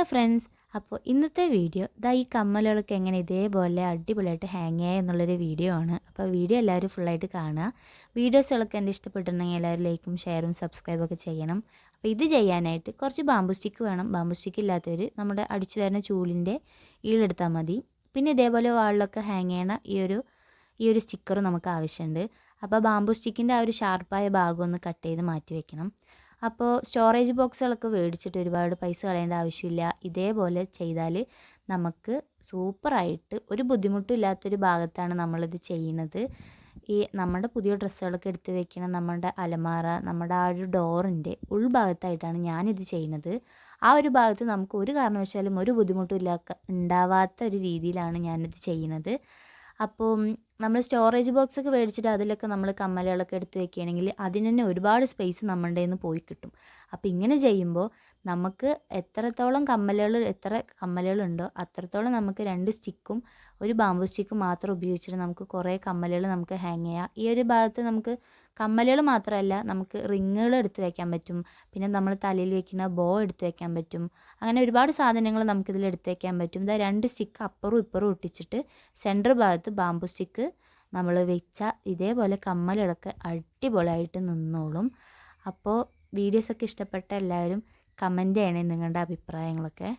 Hello friends, അപ്പോൾ ഇന്നത്തെ video ഈ കമ്മലുകളൊക്കെ എങ്ങനെ ഇതേപോലെ അടിപൊളിയായിട്ട് ഹാങ് ചെയ്യുക എന്നുള്ളൊരു വീഡിയോ ആണ്. അപ്പോൾ വീഡിയോ എല്ലാവരും ഫുള്ളായിട്ട് കാണുക. വീഡിയോസുകളൊക്കെ എൻ്റെ ഇഷ്ടപ്പെട്ടിട്ടുണ്ടെങ്കിൽ എല്ലാവരും ലൈക്കും ഷെയറും സബ്സ്ക്രൈബും ഒക്കെ ചെയ്യണം. അപ്പോൾ ഇത് ചെയ്യാനായിട്ട് കുറച്ച് ബാമ്പു സ്റ്റിക്ക് വേണം. ബാമ്പു സ്റ്റിക്ക് ഇല്ലാത്തവർ നമ്മുടെ അടിച്ചു വരുന്ന ചൂലിൻ്റെ ഈളെടുത്താൽ മതി. പിന്നെ ഇതേപോലെ വാളിലൊക്കെ ഹാങ് ചെയ്യണ ഈ ഒരു സ്റ്റിക്കർ നമുക്ക് ആവശ്യമുണ്ട്. അപ്പോൾ ബാമ്പു സ്റ്റിക്കിൻ്റെ ആ ഒരു ഷാർപ്പായ ഭാഗം ഒന്ന് കട്ട് ചെയ്ത് മാറ്റി വെക്കണം. അപ്പോൾ സ്റ്റോറേജ് ബോക്സുകളൊക്കെ മേടിച്ചിട്ട് ഒരുപാട് പൈസ കളയേണ്ട ആവശ്യമില്ല. ഇതേപോലെ ചെയ്താൽ നമുക്ക് സൂപ്പറായിട്ട് ഒരു ബുദ്ധിമുട്ടും ഇല്ലാത്തൊരു ഭാഗത്താണ് നമ്മളിത് ചെയ്യുന്നത്. ഈ നമ്മുടെ പുതിയ ഡ്രസ്സുകളൊക്കെ എടുത്ത് വെക്കണം, നമ്മുടെ അലമാര, നമ്മുടെ ആ ഒരു ഡോറിൻ്റെ ഉൾഭാഗത്തായിട്ടാണ് ഞാനിത് ചെയ്യുന്നത്. ആ ഒരു ഭാഗത്ത് നമുക്ക് ഒരു കാരണവശാലും ഒരു ബുദ്ധിമുട്ടും ഉണ്ടാവാത്ത ഒരു രീതിയിലാണ് ഞാനിത് ചെയ്യുന്നത്. അപ്പോൾ നമ്മൾ സ്റ്റോറേജ് ബോക്സൊക്കെ മേടിച്ചിട്ട് അതിലൊക്കെ നമ്മൾ കമ്മലുകളൊക്കെ എടുത്ത് വെക്കുകയാണെങ്കിൽ അതിന് തന്നെ ഒരുപാട് സ്പേസ് നമ്മളുടെ കയ്യിൽ നിന്ന് പോയി കിട്ടും. അപ്പോൾ ഇങ്ങനെ ചെയ്യുമ്പോൾ നമുക്ക് എത്ര കമ്മലുകളുണ്ടോ അത്രത്തോളം നമുക്ക് 2 സ്റ്റിക്കും ഒരു ബാമ്പു സ്റ്റിക്കും മാത്രം ഉപയോഗിച്ചിട്ട് നമുക്ക് കുറേ കമ്മലുകൾ നമുക്ക് ഹാങ് ചെയ്യാം. ഈ ഒരു ഭാഗത്ത് നമുക്ക് കമ്മലുകൾ മാത്രമല്ല, നമുക്ക് റിങ്ങുകൾ എടുത്ത് വെക്കാൻ പറ്റും. പിന്നെ നമ്മൾ തലയിൽ വെക്കുന്ന ബോ എടുത്ത് വെക്കാൻ പറ്റും. അങ്ങനെ ഒരുപാട് സാധനങ്ങൾ നമുക്കിതിൽ എടുത്ത് വെക്കാൻ പറ്റും. 2 സ്റ്റിക്ക് അപ്പുറവും ഇപ്പുറവും ഒട്ടിച്ചിട്ട് സെൻറ്റർ ഭാഗത്ത് ബാമ്പു സ്റ്റിക്ക് നമ്മൾ വെച്ചാൽ ഇതേപോലെ കമ്മലുകളൊക്കെ അടിപൊളിയായിട്ട് നിന്നോളും. അപ്പോൾ വീഡിയോസൊക്കെ ഇഷ്ടപ്പെട്ട എല്ലാവരും കമൻറ്റ് ചെയ്യണേ നിങ്ങളുടെ അഭിപ്രായങ്ങളൊക്കെ.